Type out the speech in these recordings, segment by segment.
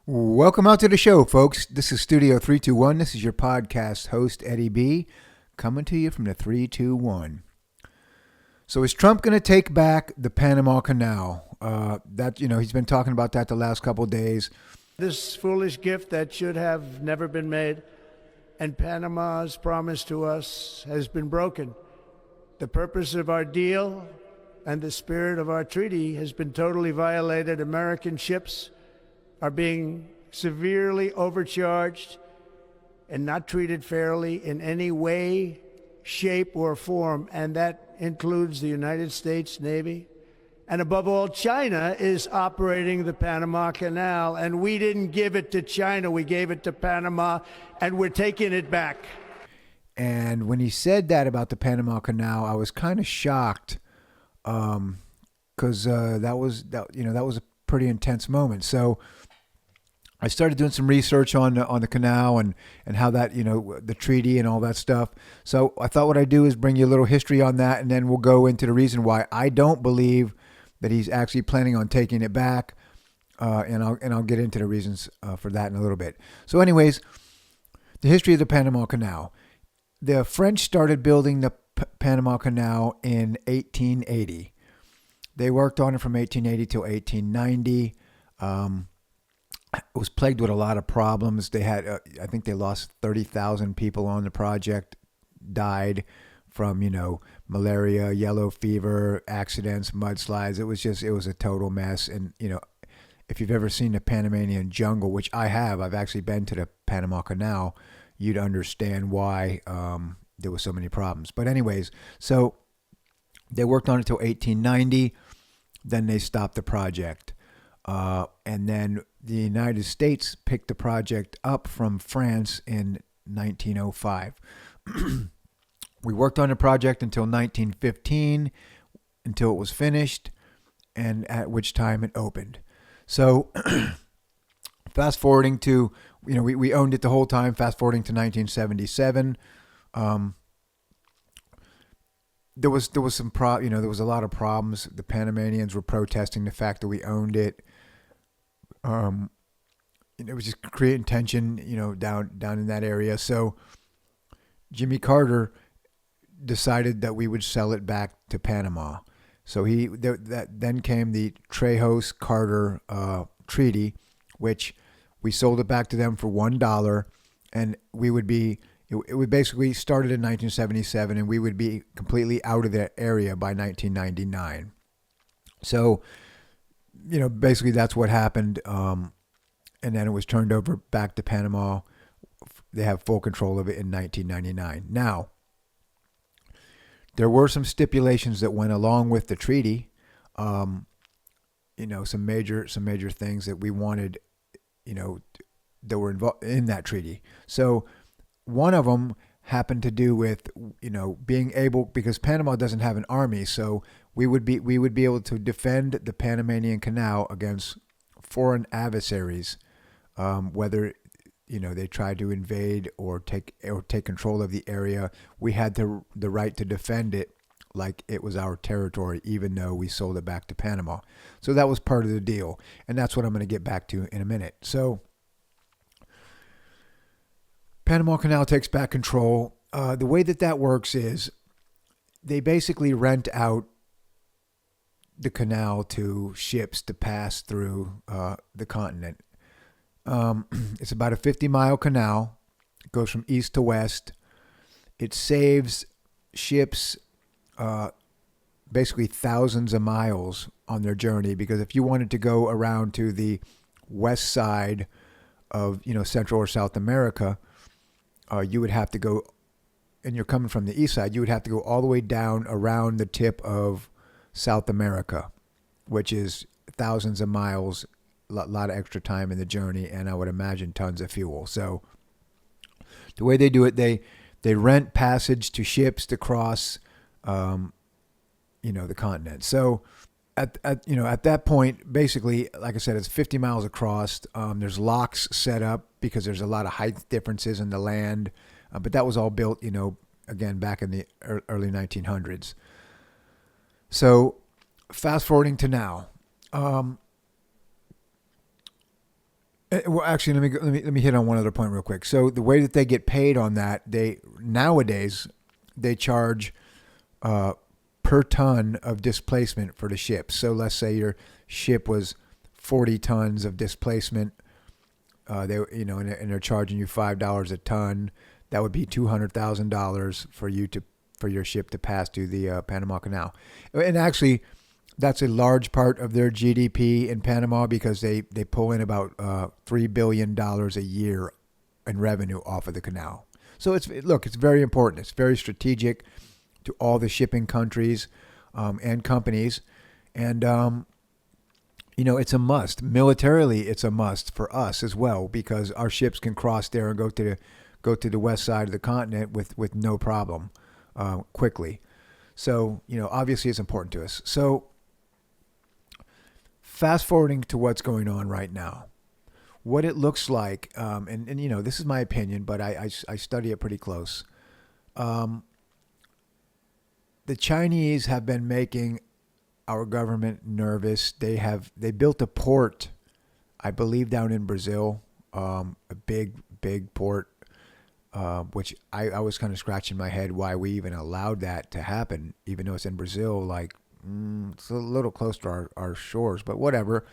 Welcome out to the show, folks. This is Studio 321. This is your podcast host, Eddie B., coming to you from the 321. So is Trump going to take back the Panama Canal? He's been talking about that the last couple of days. This foolish gift that should have never been made, and Panama's promise to us has been broken. The purpose of our deal and the spirit of our treaty has been totally violated. American ships are being severely overcharged and not treated fairly in any way, shape, or form, and that includes the United States Navy. And above all, China is operating the Panama Canal, and we didn't give it to China. We gave it to Panama, and we're taking it back. And when he said that about the Panama Canal, I was kind of shocked because that was a pretty intense moment. So I started doing some research on the canal and how that, the treaty and all that stuff. So I thought what I'd do is bring you a little history on that, and then we'll go into the reason why I don't believe that he's actually planning on taking it back, and I'll get into the reasons for that in a little bit. So anyways, the history of the Panama Canal. The French started building the Panama Canal in 1880. They worked on it from 1880 till 1890. It was plagued with a lot of problems. They had, I think they lost 30,000 people on the project, died from, malaria, yellow fever, accidents, mudslides. It was a total mess. And, if you've ever seen the Panamanian jungle, which I have, I've actually been to the Panama Canal, you'd understand why there were so many problems. But anyways, so they worked on it until 1890. Then they stopped the project. And then the United States picked the project up from France in 1905. We worked on the project until 1915, until it was finished, and at which time it opened. So fast forwarding to, we owned it the whole time, fast forwarding to 1977. There was there was a lot of problems. The Panamanians were protesting the fact that we owned it. It was just creating tension, down in that area. So Jimmy Carter decided that we would sell it back to Panama. So then came the Trejos-Carter Treaty, which we sold it back to them for $1, and it would basically started in 1977, and we would be completely out of that area by 1999. So, basically that's what happened. And then it was turned over back to Panama. They have full control of it in 1999. Now, there were some stipulations that went along with the treaty. Some major things that we wanted, that were involved in that treaty. So one of them happened to do with, being able, because Panama doesn't have an army, so we would be able to defend the Panamanian Canal against foreign adversaries, whether they tried to invade or take control of the area. We had the right to defend it like it was our territory, even though we sold it back to Panama. So that was part of the deal, and that's what I'm going to get back to in a minute. So Panama Canal takes back control. The way that works is they basically rent out the canal to ships to pass through the continent. It's about a 50-mile canal. It goes from east to west. It saves ships basically thousands of miles on their journey, because if you wanted to go around to the west side of Central or South America, you would have to go, and you're coming from the east side, you would have to go all the way down around the tip of South America, which is thousands of miles, a lot of extra time in the journey, and I would imagine tons of fuel. So the way they do it, they rent passage to ships to cross, the continent. So at that point, basically, like I said, it's 50 miles across. There's locks set up because there's a lot of height differences in the land, but that was all built, again, back in the early 1900s. So fast forwarding to now, Well, actually, let me hit on one other point real quick. So the way that they get paid on that, they nowadays they charge uh, per ton of displacement for the ship. So let's say your ship was 40 tons of displacement. They and they're charging you $5 a ton. That would be $200,000 for your ship to pass through the Panama Canal. And actually, that's a large part of their GDP in Panama because they pull in about $3 billion a year in revenue off of the canal. So it's very important. It's very strategic to all the shipping countries and companies, and it's a must. Militarily, it's a must for us as well because our ships can cross there and go to the west side of the continent with no problem quickly. So obviously, it's important to us. So fast forwarding to what's going on right now, what it looks like, and this is my opinion, but I study it pretty close. Um, the Chinese have been making our government nervous. They built a port, I believe, down in Brazil, a big port, which I was kind of scratching my head why we even allowed that to happen, even though it's in Brazil. Like it's a little close to our shores, but whatever.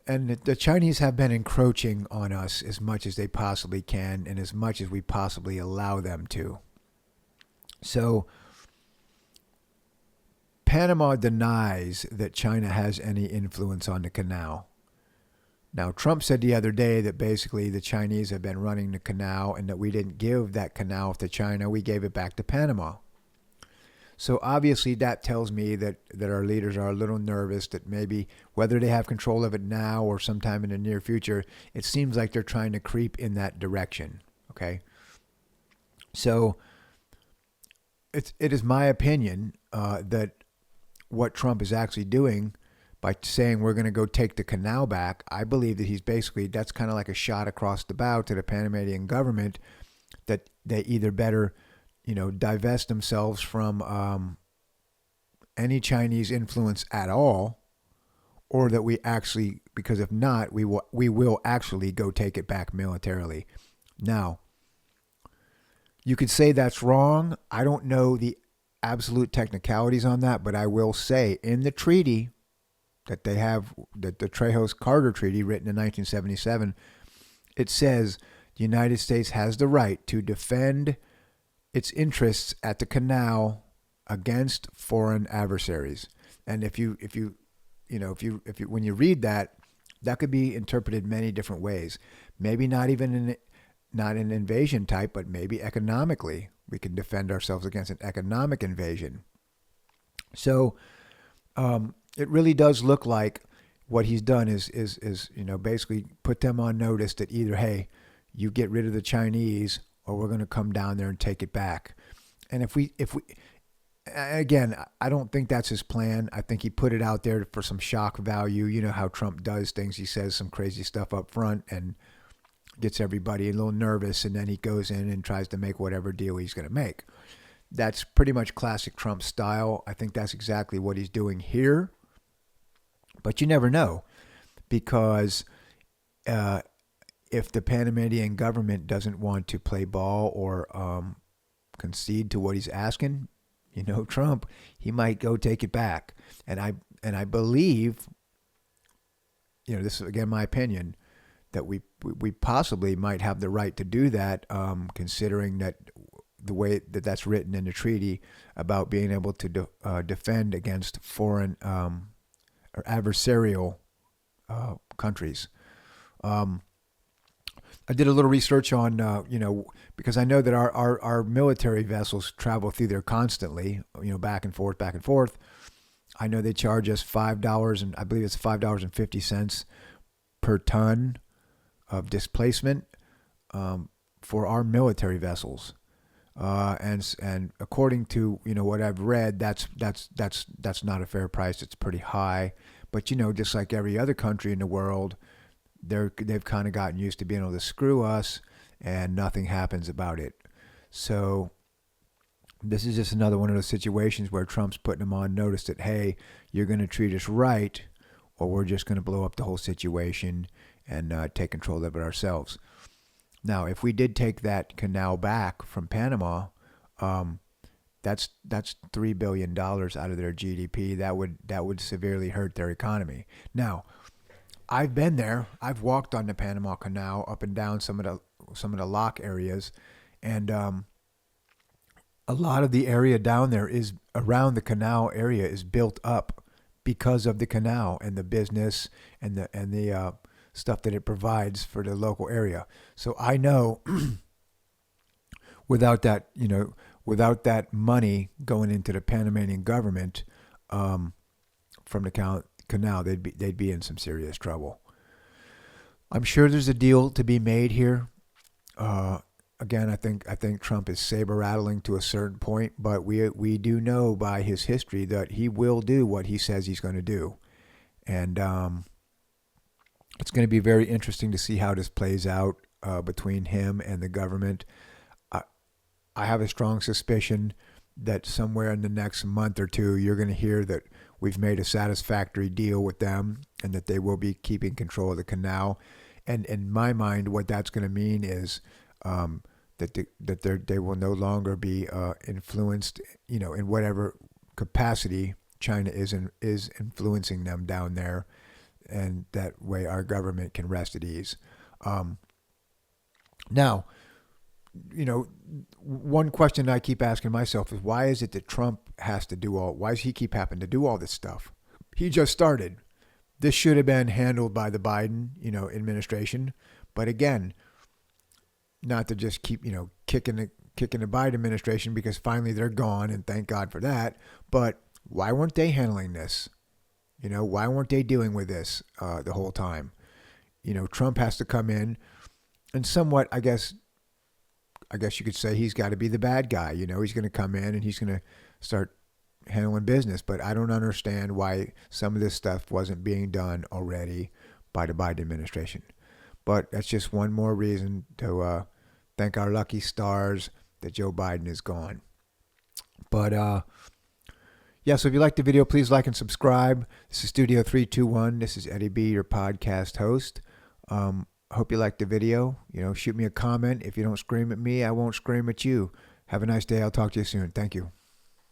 And the Chinese have been encroaching on us as much as they possibly can and as much as we possibly allow them to. So Panama denies that China has any influence on the canal. Now, Trump said the other day that basically the Chinese have been running the canal and that we didn't give that canal to China, we gave it back to Panama. So obviously that tells me that our leaders are a little nervous that maybe whether they have control of it now or sometime in the near future, it seems like they're trying to creep in that direction. Okay. So it is my opinion that what Trump is actually doing by saying we're going to go take the canal back, I believe that that's kind of like a shot across the bow to the Panamanian government that they either better divest themselves from any Chinese influence at all, or that we actually, because if not, we will actually go take it back militarily. Now, you could say that's wrong. I don't know the absolute technicalities on that, but I will say in the treaty that they have, the Trejos-Carter Treaty written in 1977, it says the United States has the right to defend its interests at the canal against foreign adversaries. And if you when you read that, that could be interpreted many different ways. Maybe not an invasion type, but maybe economically we can defend ourselves against an economic invasion. So it really does look like what he's done is basically put them on notice that either, hey, you get rid of the Chinese or we're going to come down there and take it back. And if we again, I don't think that's his plan. I think he put it out there for some shock value. You know how Trump does things. He says some crazy stuff up front and gets everybody a little nervous, and then he goes in and tries to make whatever deal he's going to make. That's pretty much classic Trump style. I think that's exactly what he's doing here. But you never know, because if the Panamanian government doesn't want to play ball or concede to what he's asking, Trump, he might go take it back. And I believe, this is again my opinion, that we possibly might have the right to do that, considering that the way that that's written in the treaty about being able to defend against foreign or adversarial countries. I did a little research on, because I know that our military vessels travel through there constantly, back and forth, back and forth. I know they charge us $5, and I believe it's $5.50 per ton of displacement for our military vessels. And according to what I've read, that's not a fair price. It's pretty high. But just like every other country in the world, they've kind of gotten used to being able to screw us, and nothing happens about it. So this is just another one of those situations where Trump's putting them on notice that, hey, you're going to treat us right, or we're just going to blow up the whole situation and take control of it ourselves. Now, if we did take that canal back from Panama, that's $3 billion out of their GDP. That would severely hurt their economy. Now, I've been there. I've walked on the Panama Canal up and down some of the lock areas, and a lot of the area down there is around the canal area is built up because of the canal and the business and the stuff that it provides for the local area. So I know without that money going into the Panamanian government from the canal, they'd be in some serious trouble. I'm sure there's a deal to be made here. Again, I think Trump is saber rattling to a certain point, but we do know by his history that he will do what he says he's going to do, and it's going to be very interesting to see how this plays out between him and the government. I have a strong suspicion that somewhere in the next month or two, you're going to hear that we've made a satisfactory deal with them and that they will be keeping control of the canal. And in my mind, what that's going to mean is that they will no longer be influenced, in whatever capacity China is influencing them down there, and that way our government can rest at ease. Now, one question I keep asking myself is, why is it that Trump why does he keep having to do all this stuff? He just started. This should have been handled by the Biden, administration. But again, not to just keep, kicking the Biden administration, because finally they're gone, and thank God for that. But why weren't they handling this? Why weren't they dealing with this the whole time? Trump has to come in and somewhat, I guess you could say he's got to be the bad guy. He's going to come in and he's going to start handling business. But I don't understand why some of this stuff wasn't being done already by the Biden administration. But that's just one more reason to thank our lucky stars that Joe Biden is gone. But yeah, so if you liked the video, please like and subscribe. This is Studio 321. This is Eddie B, your podcast host. I hope you liked the video. Shoot me a comment. If you don't scream at me, I won't scream at you. Have a nice day. I'll talk to you soon. Thank you.